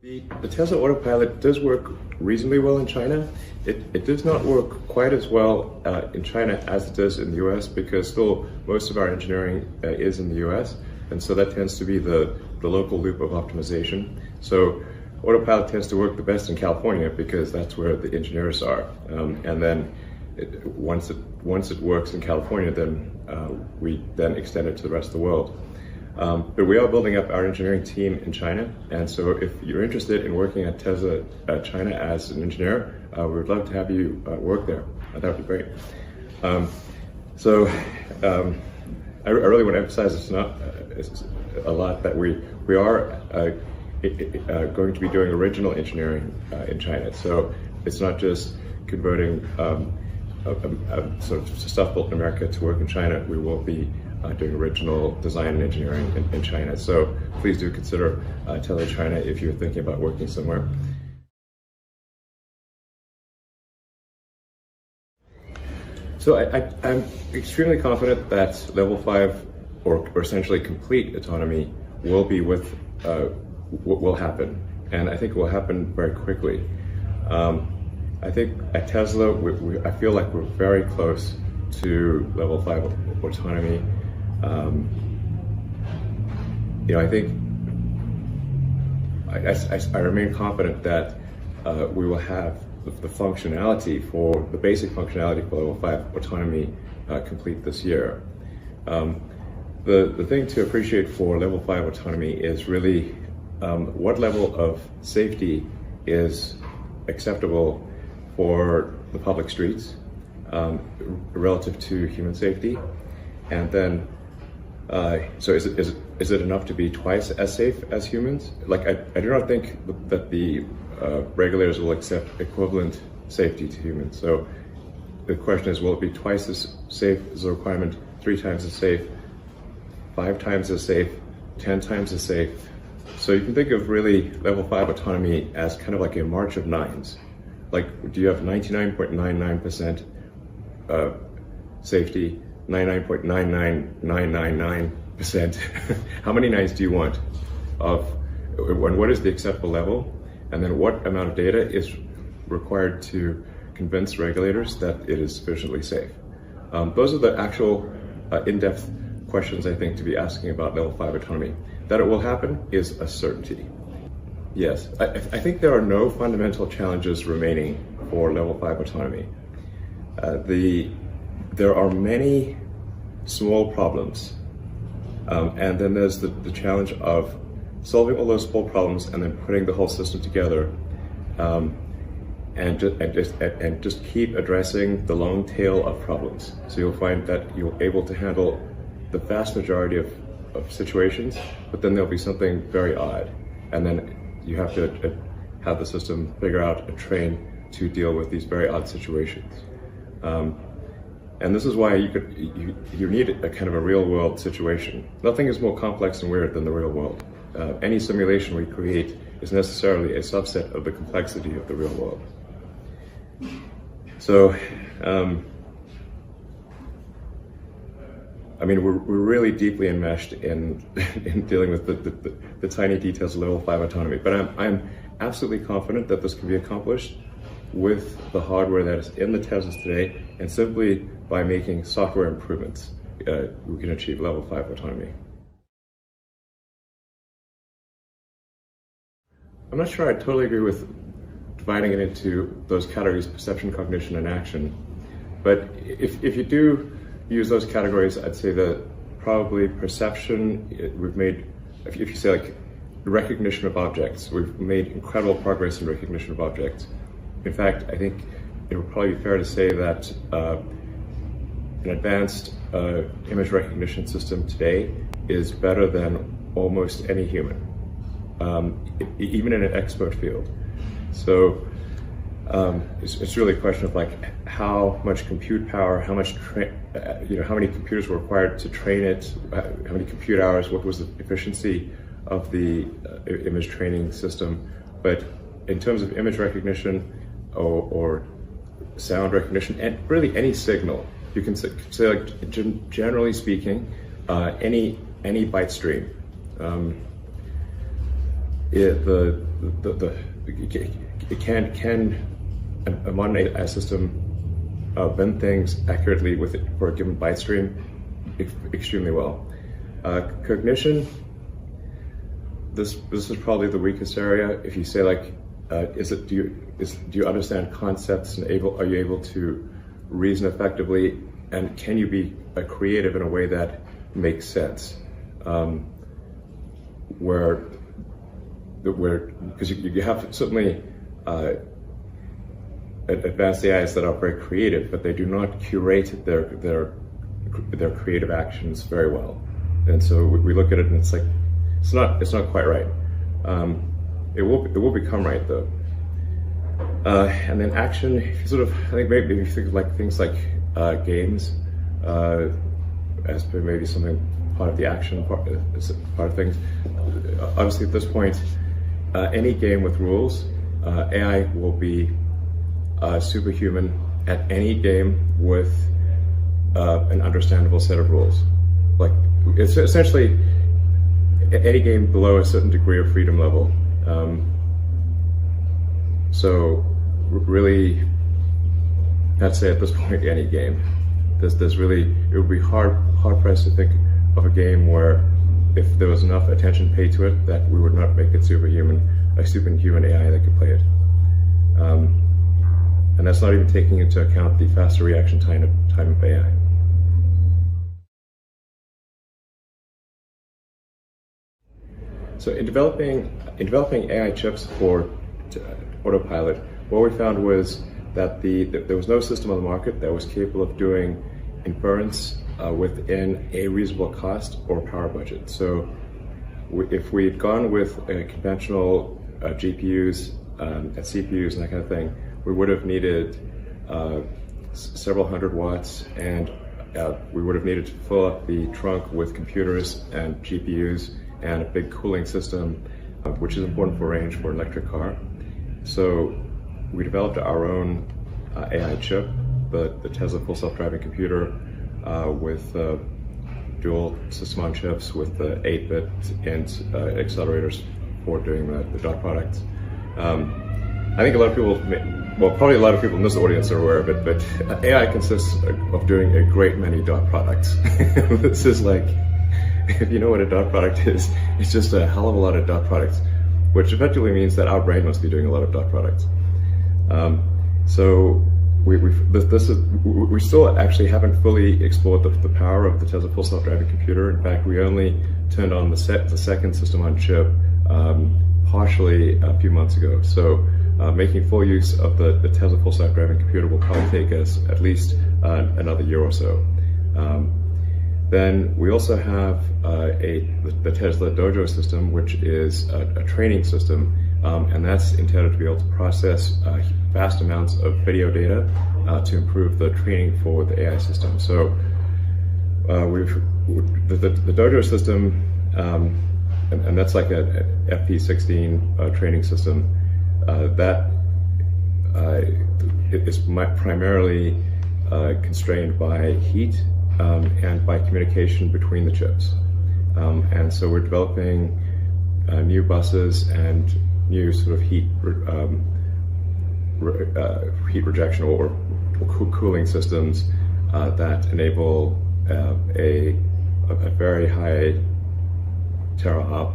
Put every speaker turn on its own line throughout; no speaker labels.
The Tesla Autopilot does work reasonably well in China. It does not work quite as well in China as it does in the US, because still most of our engineering is in the US, and so that tends to be the local loop of optimization. So Autopilot tends to work the best in California because that's where the engineers are, and then once it works in California, then we then extend it to the rest of the world. But we are building up our engineering team in China, and so if you're interested in working at Tesla China as an engineer, we would love to have you work there. That would be great. I really want to emphasize it's a lot that we are going to be doing original engineering in China. So it's not just converting sort of stuff built in America to work in China. We will be doing original design and engineering in China. So please do consider Tesla China if you're thinking about working somewhere. So I'm extremely confident that level 5 or essentially complete autonomy will happen, and I think it will happen very quickly. I think at Tesla, I feel like we're very close to level 5 autonomy. I think I remain confident that we will have the functionality for the basic functionality for level 5 autonomy complete this year. The thing to appreciate for level 5 autonomy is really what level of safety is acceptable for the public streets relative to human safety, and then so is it enough to be twice as safe as humans? Like I do not think that the regulators will accept equivalent safety to humans. So the question is, will it be twice as safe as a requirement, 3 times as safe, 5 times as safe, 10 times as safe? So you can think of really level 5 autonomy as kind of like a march of nines. Like, do you have 99.99% safety, 99.99999%? How many nines do you want? And what is the acceptable level? And then what amount of data is required to convince regulators that it is sufficiently safe? Those are the actual in-depth questions, I think, to be asking about level 5 autonomy. That it will happen is a certainty. Yes, I think there are no fundamental challenges remaining for level 5 autonomy. There are many small problems, and then there's the challenge of solving all those small problems and then putting the whole system together, and just keep addressing the long tail of problems. So you'll find that you're able to handle the vast majority of situations, but then there'll be something very odd, and then you have to have the system figure out and train to deal with these very odd situations. And this is why you need a kind of a real world situation. Nothing is more complex and weird than the real world. Any simulation we create is necessarily a subset of the complexity of the real world. So, I mean, we're really deeply enmeshed in dealing with the tiny details of level 5 autonomy, but I'm absolutely confident that this can be accomplished with the hardware that is in the Teslas today, and simply by making software improvements, we can achieve level 5 autonomy. I'm not sure I totally agree with dividing it into those categories: perception, cognition, and action. But if you do use those categories, I'd say that probably perception, we've made, if you say like recognition of objects, we've made incredible progress in recognition of objects. In fact, I think it would probably be fair to say that an advanced image recognition system today is better than almost any human, even in an expert field. So it's really a question of like how much compute power, how much how many computers were required to train it, how many compute hours, what was the efficiency of the image training system. But in terms of image recognition or sound recognition, and really any signal, you can say like generally speaking, any byte stream. can a modern AI system bend things accurately for a given byte stream extremely well. Cognition, this is probably the weakest area. If you say like, do you understand concepts and are you able to reason effectively, and can you be creative in a way that makes sense? Because you have certainly advanced AIs that are very creative, but they do not curate their creative actions very well. And so we look at it and it's like, it's not quite right. It will become right though. And then action, I think maybe if you think of like things like games as maybe something part of the action part of things. Obviously at this point, any game with rules, AI will be superhuman at any game with an understandable set of rules. Like, it's essentially any game below a certain degree of freedom level. So really, I'd say at this point, any game. There's really, it would be hard pressed to think of a game where if there was enough attention paid to it that we would not make it superhuman, a superhuman AI that could play it. And that's not even taking into account the faster reaction time of AI. So in developing AI chips for Autopilot, what we found was that there was no system on the market that was capable of doing inference within a reasonable cost or power budget. So if we had gone with conventional GPUs and CPUs and that kind of thing, we would have needed several hundred watts, and we would have needed to fill up the trunk with computers and GPUs and a big cooling system, which is important for range for an electric car. So we developed our own AI chip, the Tesla full self-driving computer, with dual system on chips with the 8-bit and accelerators for doing the dot products. I think a lot of people, well, probably a lot of people in this audience are aware of it, but AI consists of doing a great many dot products. This is like, if you know what a dot product is, it's just a hell of a lot of dot products, which effectively means that our brain must be doing a lot of dot products. So we still actually haven't fully explored the power of the Tesla full self-driving computer. In fact, we only turned on the second system on chip partially a few months ago. So making full use of the Tesla full self-driving computer will probably take us at least another year or so. Then we also have the Tesla Dojo system, which is a training system, and that's intended to be able to process vast amounts of video data to improve the training for the AI system. So the Dojo system, and that's like a FP16 training system, that is primarily constrained by heat and by communication between the chips. And so we're developing new buses and new sort of heat rejection or cooling systems that enable a very high teraop,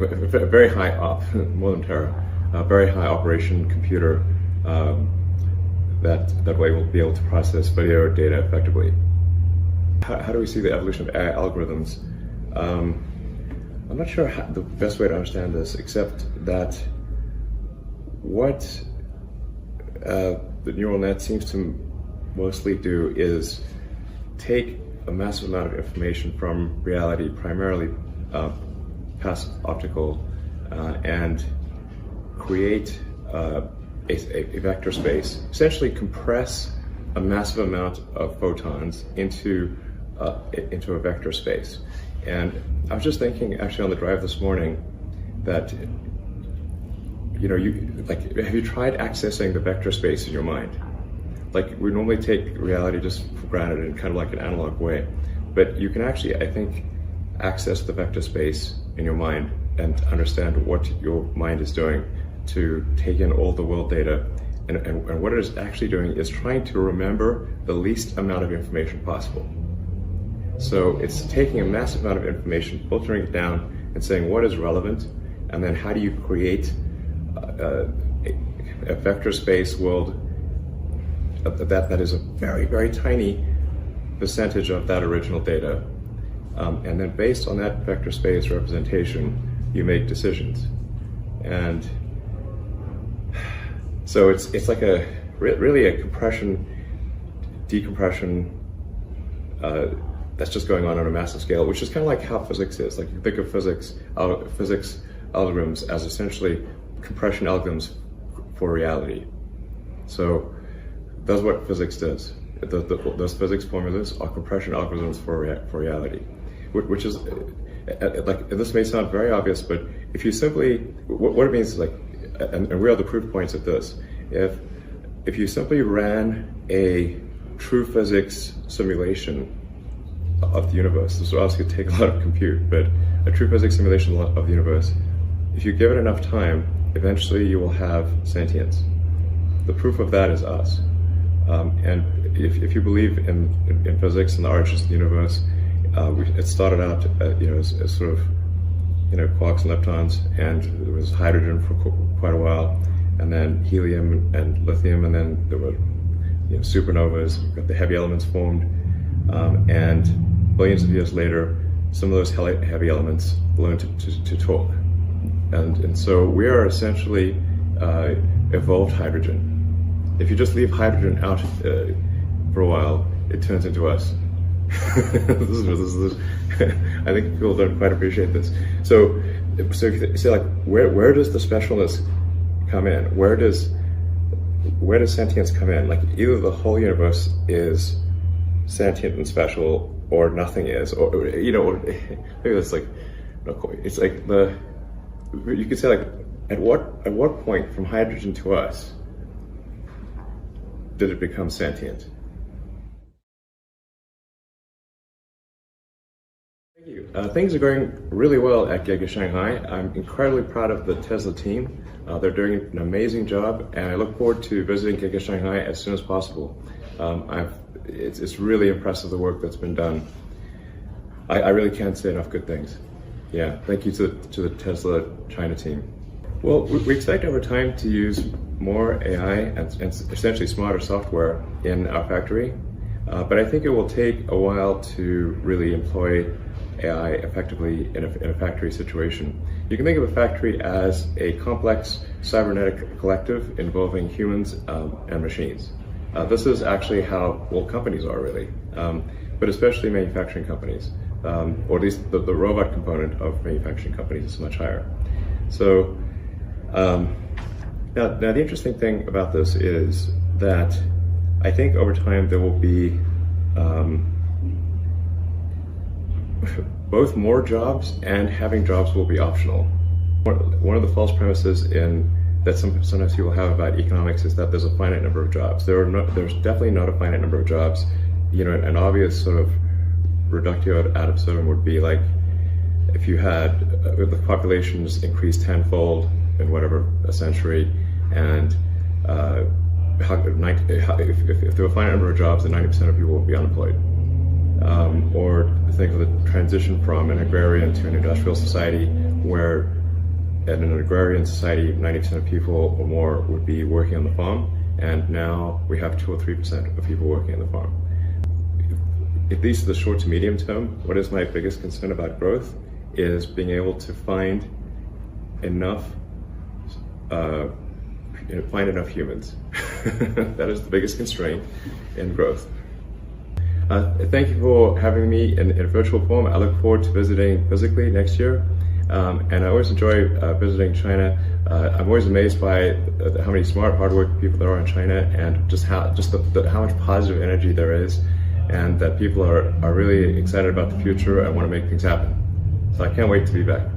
a very high op, more than tera, a very high operation computer that will be able to process video data effectively. How do we see the evolution of AI algorithms? I'm not sure the best way to understand this, except that what the neural net seems to mostly do is take a massive amount of information from reality, primarily passive optical, and create a vector space, essentially compress a massive amount of photons into a vector space. And I was just thinking, actually, on the drive this morning, that have you tried accessing the vector space in your mind? Like, we normally take reality just for granted in kind of like an analog way, but you can actually, I think, access the vector space in your mind and understand what your mind is doing to take in all the world data. And what it is actually doing is trying to remember the least amount of information possible. So it's taking a massive amount of information, filtering it down, and saying what is relevant, and then how do you create a vector space world that is a very, very tiny percentage of that original data. And then based on that vector space representation, you make decisions. And so it's like really a compression, decompression that's just going on a massive scale, which is kind of like how physics is. Like you think of physics algorithms as essentially compression algorithms for reality. So that's what physics does. Those physics formulas are compression algorithms for reality, which is like, this may sound very obvious, but if you simply, what it means is like, and we are the proof points of this. If you simply ran a true physics simulation of the universe, this would obviously take a lot of compute, but a true physics simulation of the universe, if you give it enough time, eventually you will have sentience. The proof of that is us. And if you believe in physics and the origins of the universe, it started out as sort of quarks and leptons, and there was hydrogen for quite a while, and then helium and lithium, and then there were supernovas. Got the heavy elements formed, and billions of years later, some of those heavy elements learned to talk, and so we are essentially evolved hydrogen. If you just leave hydrogen out for a while, it turns into us. I think people don't quite appreciate this. So if you say like, where does the specialness come in? Where does sentience come in? Like either the whole universe is sentient and special, or nothing is, or maybe that's like, it's like you could say like, at what point from hydrogen to us did it become sentient? Thank you. Things are going really well at Giga Shanghai. I'm incredibly proud of the Tesla team. They're doing an amazing job, and I look forward to visiting Giga Shanghai as soon as possible. It's really impressive, the work that's been done. I really can't say enough good things. Yeah, thank you to the Tesla China team. Well, we expect over time to use more AI and essentially smarter software in our factory, but I think it will take a while to really employ AI effectively in a factory situation. You can think of a factory as a complex cybernetic collective involving humans and machines. This is actually how all companies are really, but especially manufacturing companies, or at least the robot component of manufacturing companies is much higher. So now the interesting thing about this is that I think over time there will be both more jobs and having jobs will be optional. One of the false premises that sometimes people have about economics is that there's a finite number of jobs. There's definitely not a finite number of jobs. An obvious sort of reductio ad absurdum would be like, if you had the populations increased tenfold in a century, and if there were a finite number of jobs, then 90% of people would be unemployed. Or think of the transition from an agrarian to an industrial society, where in an agrarian society, 90% of people or more would be working on the farm, and now we have 2 or 3% of people working on the farm. At least in the short to medium term, what is my biggest concern about growth is being able to find enough humans. That is the biggest constraint in growth. Thank you for having me in a virtual form. I look forward to visiting physically next year. And I always enjoy visiting China. I'm always amazed by how many smart, hardworking people there are in China, and just how much positive energy there is, and that people are really excited about the future and want to make things happen. So I can't wait to be back.